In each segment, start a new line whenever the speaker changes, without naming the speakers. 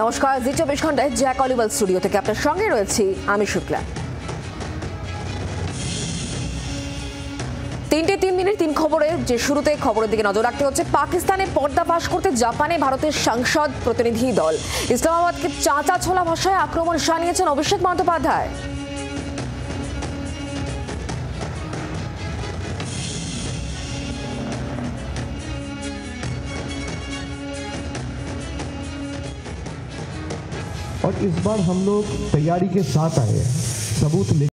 নমস্কার, জি 24 ঘন্টায় Jack অলিভাল studio থেকে আপনার সঙ্গে রয়েছি আমি শুক্লা। 3 মিনিট 3 খবরে যে শুরুতে খবরের দিকে নজর রাখতে হচ্ছে। পাকিস্তানে পর্দাফাশ করতে জাপানে ভারতের সংসদ প্রতিনিধি দল। ইসলামাবাদকে চাঁচা ছোলা ভাষায় আক্রমণ শানিয়েছেন অভিষেক বন্দ্যোপাধ্যায়।
और इस बार हम लोग तैयारी के साथ आए हैं, सबूत ले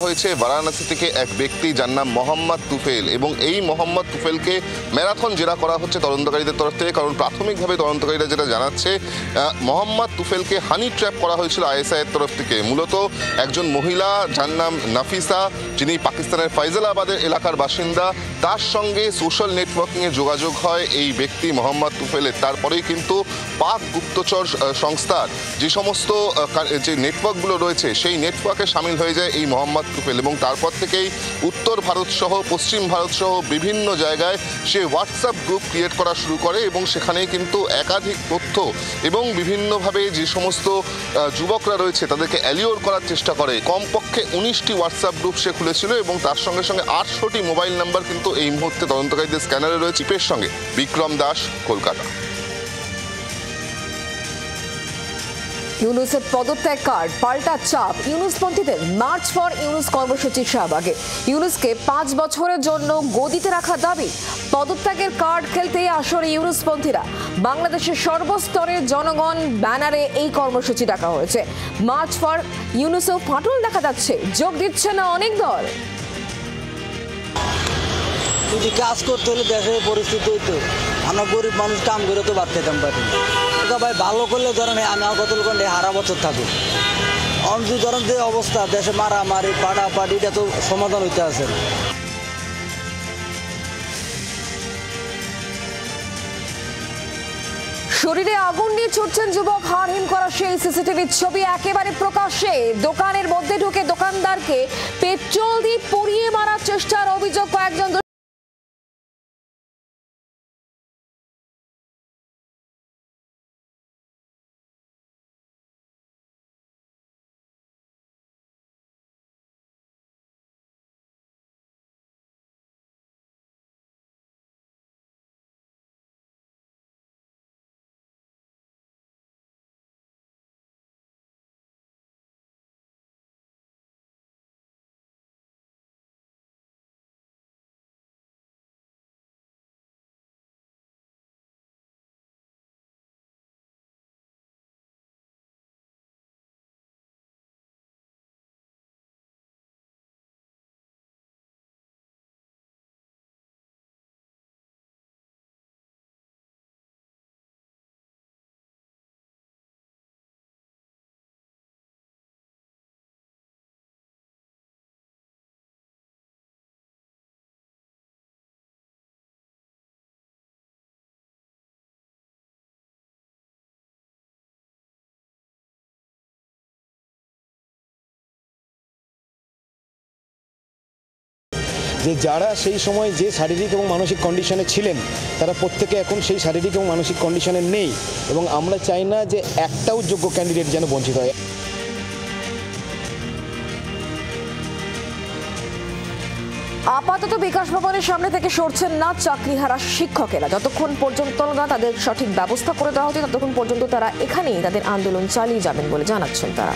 হয়েছে বারাণসী থেকে এক ব্যক্তি যার নাম মোহাম্মদ তুফেল, এবং এই মোহাম্মদ তুফেলকে ম্যারাথন জেরা করা হচ্ছে তদন্তকারীদের তরফ থেকে। কারণ প্রাথমিকভাবে তদন্তকারীরা যেটা জানাচ্ছে, মোহাম্মদ তুফেলকে হানি ট্র্যাপ করা হয়েছিল আইএসআই এর তরফ থেকে। মূলত একজন মহিলা যার নাম নাফিসা, যিনি পাকিস্তানের ফয়জালাবাদের এলাকার বাসিন্দা, তার সঙ্গে সোশ্যাল নেটওয়ার্কিংয়ে যোগাযোগ হয় এই ব্যক্তি মোহাম্মদ তুফেলের। তারপরেই কিন্তু পাক গুপ্তচর সংস্থার যে সমস্ত যে নেটওয়ার্কগুলো রয়েছে সেই নেটওয়ার্কে সামিল হয়ে যায় এই মোহাম্মদ তুফেল, এবং তারপর থেকেই উত্তর ভারত সহ পশ্চিম ভারত সহ বিভিন্ন জায়গায় সে হোয়াটসঅ্যাপ গ্রুপ ক্রিয়েট করা শুরু করে, এবং সেখানেই কিন্তু একাধিক তথ্য এবং বিভিন্নভাবে যে সমস্ত যুবকরা রয়েছে তাদেরকে অ্যালিওর করার চেষ্টা করে। কমপক্ষে 19টি হোয়াটসঅ্যাপ গ্রুপ সে খুলেছিল, এবং তার সঙ্গে সঙ্গে 800টি মোবাইল নাম্বার কিন্তু এই মুহূর্তে তদন্তকারীদের স্ক্যানারে রয়েছে। চিপের সঙ্গে বিক্রম দাস, কলকাতা।
ইউনুসের পদত্যাগ কার্ড পাল্টা চাপ ইউনুসপন্থীদের। মার্চ ফর ইউনুস কর্মসূচি শাহবাগে ইউনুসকে 5 বছরের জন্য গদিতে রাখার দাবি। পদত্যাগের কার্ড খেলতে আসরে ইউনুসপন্থীরা। বাংলাদেশের সর্বস্তরের জনগণ ব্যানারে এই কর্মসূচি ডাকা হয়েছে। মার্চ ফর ইউনুসেও ফাটল দেখা যাচ্ছে, যোগ দিচ্ছে না অনেক দল।
যদি কাজ করতে হলে দেশের পরিস্থিতি হইতো, আমরা গরিব মানুষ কাম করে তো বাদ খেতাম পারি। ভাই ভালো করলে ধরেন আমি কত লোক হারা বছর থাকুক, অঞ্চল ধরেন যে অবস্থা দেশে মারামারি পাড়াপাড়ি, এটা তো সমাধান হইতে আছে।
শরীরে আগুন নিয়ে ছুটছেন যুবক, হাড়হিম করা সেই সিসিটিভির ছবি একেবারে প্রকাশ্যে। দোকানের মধ্যে ঢুকে দোকানদারকে পেট্রোল দিয়ে পুড়িয়ে মারার চেষ্টার অভিযোগ কয়েকজন।
যে যারা সেই সময় যে শারীরিক এবং মানসিক কন্ডিশনে ছিলেন তারা প্রত্যেকে এখন সেই শারীরিক এবং মানসিক কন্ডিশনে নেই, এবং আমরা চাই না যে একটাও যোগ্য ক্যান্ডিডেট যেন বঞ্চিত হয়।
আপাতত বিকাশ ভবনের সামনে থেকে সরছেন না চাকরিহারা শিক্ষকেরা। যতক্ষণ পর্যন্ত না তাদের সঠিক ব্যবস্থা করে দেওয়া হচ্ছে ততক্ষণ পর্যন্ত তারা এখানেই তাদের আন্দোলন চালিয়ে যাবেন বলে জানাচ্ছেন তারা।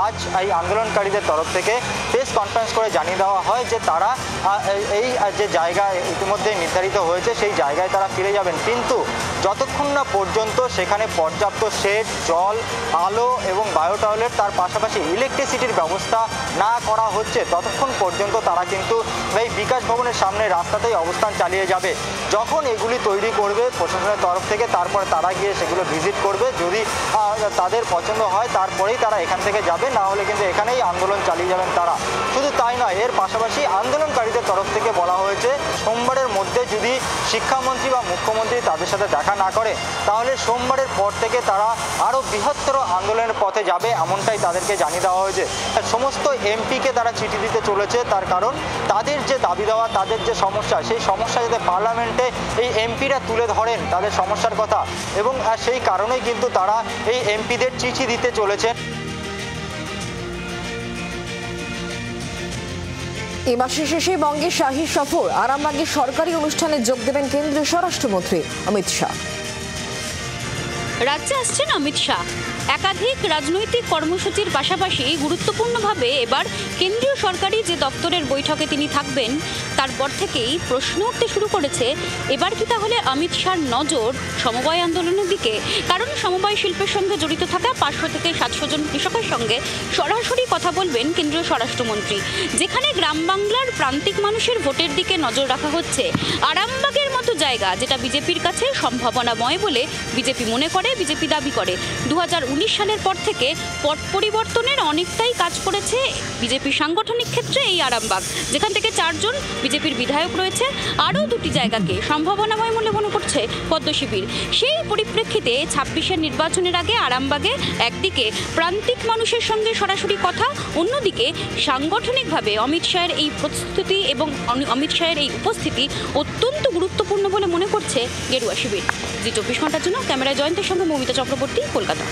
আজ এই আন্দোলনকারীদের তরফ থেকে প্রেস কনফারেন্স করে জানিয়ে দেওয়া হয় যে তারা এই যে জায়গা ইতিমধ্যে নির্ধারিত হয়েছে সেই জায়গায় তারা ফিরে যাবেন, কিন্তু যতক্ষণ না পর্যন্ত সেখানে পর্যাপ্ত শেড, জল, আলো এবং বায়ো টয়লেট তার পাশাপাশি ইলেকট্রিসিটির ব্যবস্থা না করা হচ্ছে ততক্ষণ পর্যন্ত তারা কিন্তু এই বিকাশ ভবনের সামনে রাস্তাতেই অবস্থান চালিয়ে যাবে। যখন এগুলি তৈরি করবে প্রশাসনের তরফ থেকে তারপরে তারা গিয়ে সেগুলো ভিজিট করবে, যদি তাদের পছন্দ হয় তারপরেই তারা এখান থেকে যাবে, না হলে কিন্তু এখানেই আন্দোলন চালিয়ে যাবেন তারা। শুধু তাই নয়, এর পাশাপাশি আন্দোলনকারীদের তরফ থেকে বলা হয়েছে সোমবারের মধ্যে যদি শিক্ষামন্ত্রী বা মুখ্যমন্ত্রী তাদের সাথে দেখা না করে তাহলে সোমবারের পর থেকে তারা আরও বৃহত্তর আন্দোলনের পথে যাবে, এমনটাই তাদেরকে জানিয়ে দেওয়া হয়েছে। সমস্ত এমপিকে তারা চিঠি দিতে চলেছে, তার কারণ তাদের যে দাবি দেওয়া, তাদের যে সমস্যা, সেই সমস্যা যাতে পার্লামেন্টে এই এমপিরা তুলে ধরেন তাদের সমস্যার কথা, এবং সেই কারণেই কিন্তু তারা এই এমপিদের চিঠি দিতে চলেছে।
এই মাসের শেষে বঙ্গে শাহী সফর, আরামবাগে সরকারি অনুষ্ঠানে যোগ দেবেন কেন্দ্রীয় স্বরাষ্ট্রমন্ত্রী অমিত শাহ।
রাজ্যে আসছেন অমিত শাহ। একাধিক রাজনৈতিক কর্মসূচির পাশাপাশি গুরুত্বপূর্ণভাবে এবার কেন্দ্রীয় সরকারি যে দপ্তরের বৈঠকে তিনি থাকবেন তারপর থেকেই প্রশ্ন উঠতে শুরু করেছে এবার কি তাহলে অমিত শাহর নজর সমবায় আন্দোলনের দিকে? কারণ সমবায় শিল্পের সঙ্গে জড়িত থাকা 500 থেকে 700 জন কৃষকের সঙ্গে সরাসরি কথা বলবেন কেন্দ্রীয় স্বরাষ্ট্রমন্ত্রী। যেখানে গ্রাম বাংলার প্রান্তিক মানুষের ভোটের দিকে নজর রাখা হচ্ছে, আরামবাগের মতো জায়গা যেটা বিজেপির কাছে সম্ভাবনাময় বলে বিজেপি মনে করে, বিজেপি দাবি করে 2019 সালের পর থেকে পট পরিবর্তনের অনেকটাই কাজ করেছে বিজেপি সাংগঠনিক ক্ষেত্রে এই আরামবাগ, যেখান থেকে 4 জন বিজেপির বিধায়ক রয়েছে। আরও 2টি জায়গাকে সম্ভাবনাময় বলে মনে করছে পদ্ম শিবির। সেই পরিপ্রেক্ষিতে 26-এর নির্বাচনের আগে আরামবাগে একদিকে প্রান্তিক মানুষের সঙ্গে সরাসরি কথা, অন্যদিকে সাংগঠনিকভাবে অমিত শাহের এই প্রস্তুতি এবং অমিত শাহের এই উপস্থিতি অত্যন্ত গুরুত্বপূর্ণ বলে মনে করছে গেরুয়া শিবির। জি 24 ঘন্টার জন্য ক্যামেরায় জয়ন্তের সঙ্গে মৌমিতা চক্রবর্তী, কলকাতা।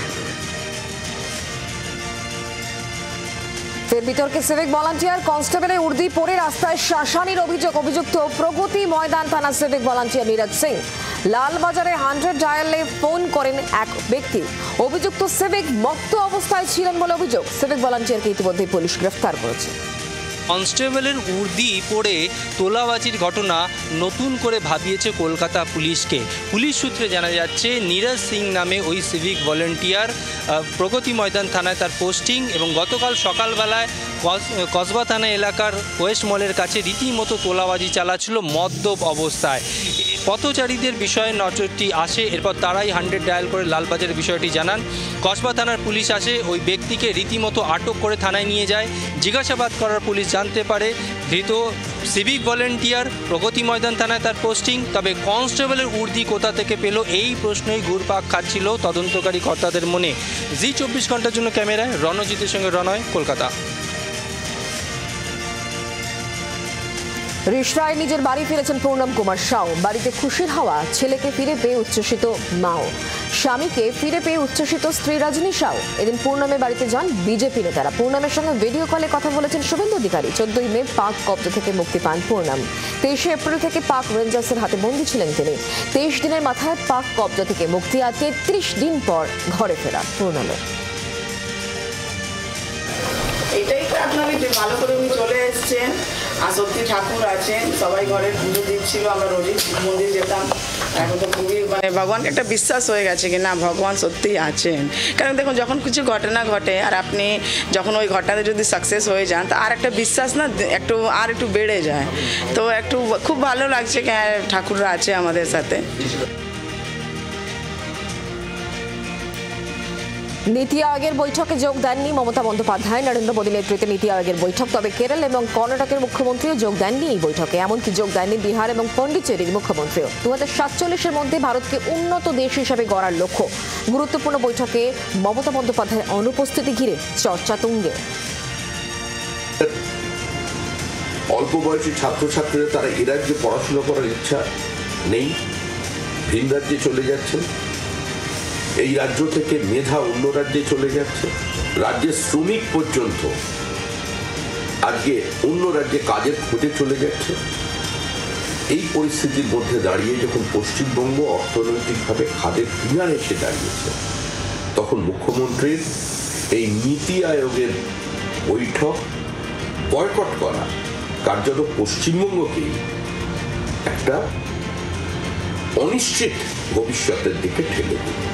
ফের বিতর্কে সিভিক ভলান্টিয়ার কনস্টেবলের উর্দি পরে রাস্তায় শাসানির অভিযুক্ত প্রগতি ময়দান থানা সিভিক ভলান্টিয়ার নীরজ সিং। লালবাজারে 100 ডায়ালে ফোন করেন এক ব্যক্তি। অভিযুক্ত সিভিক মত্ত অবস্থায় ছিলেন বলে অভিযোগ। সিভিক ভলান্টিয়ারকে ইতিমধ্যে পুলিশ গ্রেফতার করেছে।
কনস্টেবলের উর্দি পরে তোলাবাজির ঘটনা নতুন করে ভাবিয়েছে কলকাতা পুলিশকে। পুলিশ সূত্রে জানা যাচ্ছে নীরজ সিং নামে ওই সিভিক ভলেন্টিয়ার প্রগতি ময়দান থানায় তার পোস্টিং, এবং গতকাল সকালবেলায় কসবা থানা এলাকার ওয়েস্ট মলের কাছে রীতিমতো তোলাবাজি চালাচ্ছিল মদ্যপ অবস্থায়। পথচারীদের বিষয়ে নজরটি আসে, এরপর তারাই 100 ডায়াল করে লালবাজারের বিষয়টি জানান। কসবা থানার পুলিশ আসে, ওই ব্যক্তিকে রীতিমতো আটক করে থানায় নিয়ে যায়। জিজ্ঞাসাবাদ করার পুলিশ জানতে পারে ধৃত সিভিক ভলেন্টিয়ার প্রগতি ময়দান থানায় তার পোস্টিং। তবে কনস্টেবলের উর্দি কোথা থেকে পেল এই প্রশ্নই ঘুরপাক খাচ্ছিল তদন্তকারী কর্তাদের মনে। জি 24 ঘন্টার জন্য ক্যামেরায় রণজিতের সঙ্গে রণয়, কলকাতা।
রিষড়ায় নিজের বাড়ি ফিরেছেন পূর্ণম কুমার সাউ। বাড়িতে খুশির হাওয়া, ছেলেকে ফিরে পেয়ে উচ্ছ্বসিত মাও, স্বামীকে ফিরে পেয়ে উচ্ছ্বসিত স্ত্রী রজনী সাউ। এদিন পূর্ণমের বাড়িতে যান বিজেপি নেতারা। পূর্ণমের সঙ্গে ভিডিও কলে কথা বলেছেন শুভেন্দু অধিকারী। 14ই মে পাক কব্জা থেকে মুক্তি পান পূর্ণম। 23শে এপ্রিল থেকে পাক রেঞ্জার্সের হাতে বন্দী ছিলেন তিনি। 23 দিনের মাথায় পাক কব্জা থেকে মুক্তি, আর 33 দিন পর ঘরে ফেরা পূর্ণমের।
এটাই আপনার ভালো করে উনি চলে এসছেন, আর সত্যি ঠাকুর আছেন, সবাই ঘরে পুজো দিচ্ছিল, আমরা রোজই মন্দির যেতাম। এখন তো খুবই ভগবানকে একটা বিশ্বাস হয়ে গেছে কি না ভগবান সত্যিই আছেন। কারণ দেখুন যখন কিছু ঘটনা ঘটে আর আপনি যখন ওই ঘটনাতে যদি সাকসেস হয়ে যান তা আর একটা বিশ্বাস না একটু বেড়ে যায়। তো একটু খুব ভালো লাগছে কি ঠাকুররা আছে আমাদের সাথে।
নীতি আয়োগের বৈঠকে যোগ দেননি মমতা বন্দ্যোপাধ্যায়। নরেন্দ্র মোদী নেতৃত্বে নীতি আয়োগের বৈঠক, তবে কেরল এবং কর্ণাটকের মুখ্যমন্ত্রীও যোগ দেননি এই বৈঠকে। এমনকি যোগ দেননি বিহার এবং পন্ডিচেরির মুখ্যমন্ত্রীও। 2047-এর মধ্যে ভারতকে উন্নত দেশ হিসেবে গড়ার লক্ষ্য। গুরুত্বপূর্ণ বৈঠকে মমতা বন্দ্যোপাধ্যায়ের অনুপস্থিতি ঘিরে চর্চা তুঙ্গে।
অল্প বয়সী ছাত্রছাত্রীরা তারা এ রাজ্যে পড়াশোনা করার ইচ্ছা নেই, ভিন রাজ্যে চলে যাচ্ছেন। এই রাজ্য থেকে মেধা অন্য রাজ্যে চলে যাচ্ছে। রাজ্যের শ্রমিক পর্যন্ত আজকে অন্য রাজ্যে কাজের খোঁজে চলে যাচ্ছে। এই পরিস্থিতির মধ্যে দাঁড়িয়ে যখন পশ্চিমবঙ্গ অর্থনৈতিকভাবে খাদের কিনারে এসে দাঁড়িয়েছে, তখন মুখ্যমন্ত্রীর এই নীতি আয়োগের বৈঠক বয়কট করা কার্যত পশ্চিমবঙ্গকে একটা অনিশ্চিত ভবিষ্যতের দিকে ঠেলে দেবে।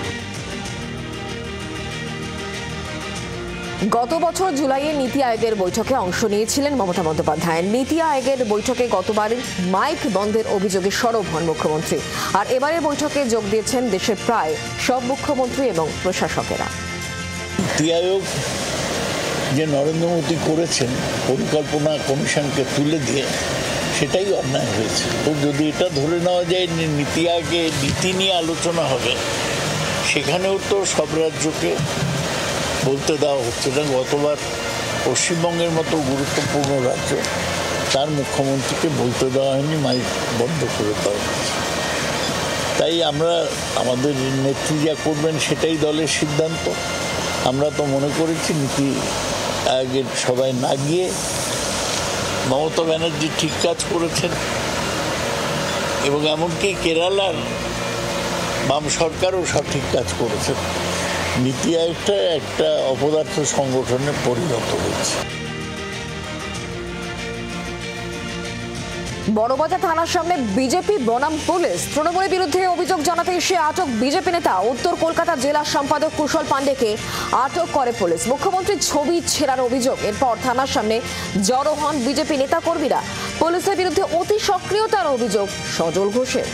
গত বছর জুলাইয়ে নীতি আয়োগের বৈঠকে অংশ নিয়েছিলেন মমতা বন্দ্যোপাধ্যায়। নীতি আয়োগের বৈঠকে গতবার মাইক বন্ধের অভিযোগে সরব হন মুখ্যমন্ত্রী, আর এবারের বৈঠকে যোগ দিয়েছেন দেশের প্রায় সব মুখ্যমন্ত্রী এবং প্রশাসকেরা।
নীতি আয়োগ যে নরেন্দ্র মোদী করেছেন পরিকল্পনা কমিশনকে তুলে দিয়ে, সেটাই অন্যায় হয়েছে। তো যদি এটা ধরে নেওয়া যায় নীতি আয়োগে নীতি নিয়ে আলোচনা হবে, সেখানেও তো সব রাজ্যকে বলতে দেওয়া হচ্ছে না। গতবার পশ্চিমবঙ্গের মতো গুরুত্বপূর্ণ রাজ্য, তার মুখ্যমন্ত্রীকে বলতে দেওয়া হয়নি, মাইক বন্ধ করে দেওয়া হয়েছে। তাই আমরা আমাদের নেত্রী যা করবেন সেটাই দলের সিদ্ধান্ত। আমরা তো মনে করেছি নীতি আয়োগের সবাই না গিয়ে মমতা ব্যানার্জি ঠিক কাজ করেছেন, এবং এমনকি কেরালার বাম সরকারও সঠিক কাজ করেছেন। নীতি আয়োগটা একটা অপদার্থ সংগঠনে পরিণত হয়েছে।
বড়বাজার থানার সামনে বিজেপি বনাম পুলিশ। তৃণমূলের বিরুদ্ধে অভিযোগ জানাতে এসে আটক বিজেপি নেতা উত্তর কলকাতা জেলা সম্পাদক কুশল পাণ্ডেকে আটক করে পুলিশ। মুখ্যমন্ত্রীর ছবি ছেঁড়ার অভিযোগ। এরপর থানার সামনে জড়ো হন বিজেপি নেতা কর্মীরা। পুলিশের বিরুদ্ধে অতি সক্রিয়তার অভিযোগ সজল ঘোষের।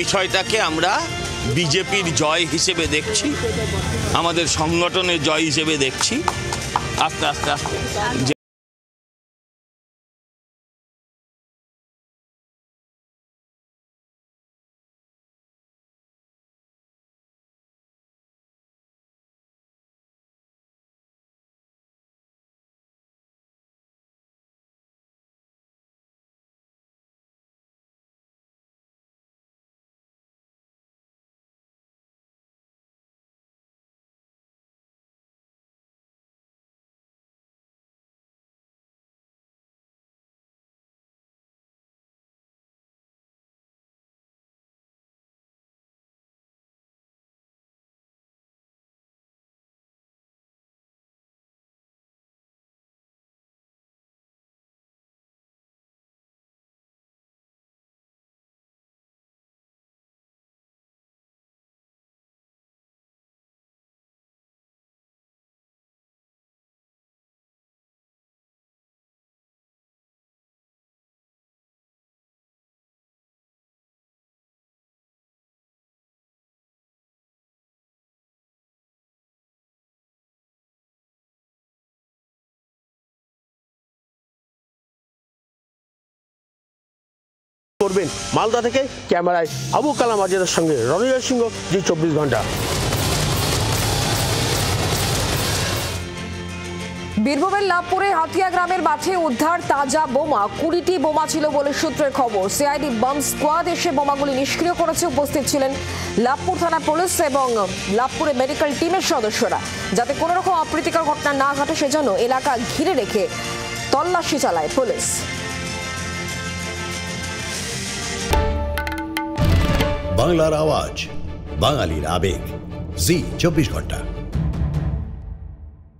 বিষয়টাকে আমরা বিজেপির জয় হিসেবে দেখছি, আমাদের সংগঠনের জয় হিসেবে দেখছি। আস্তে আস্তে আস্তে
করবেন। মালদা থেকে ক্যামেরায় আবু কালাম আজাদের সঙ্গে রণজয় সিংহ, জি 24 ঘন্টা।
বীরভূমের লাভপুরে হাতিয়া গ্রামের মাঠে উদ্ধার তাজা বোমা। 20টি বোমা ছিল বলে সূত্রের খবর। সিআইডি বম স্কোয়াড এসে বোমাগুলি নিষ্ক্রিয় করেছে। উপস্থিত ছিলেন লাভপুর থানা পুলিশ এবং লাভপুরে মেডিকেল টিমের সদস্যরা। যাতে কোনো রকম অপ্রীতিকর ঘটনা না ঘটে সেজন্য এলাকা ঘিরে রেখে তল্লাশি চালায় পুলিশ।
বাংলার আওয়াজ, বাঙালির আবেগ, জি 24 ঘন্টা।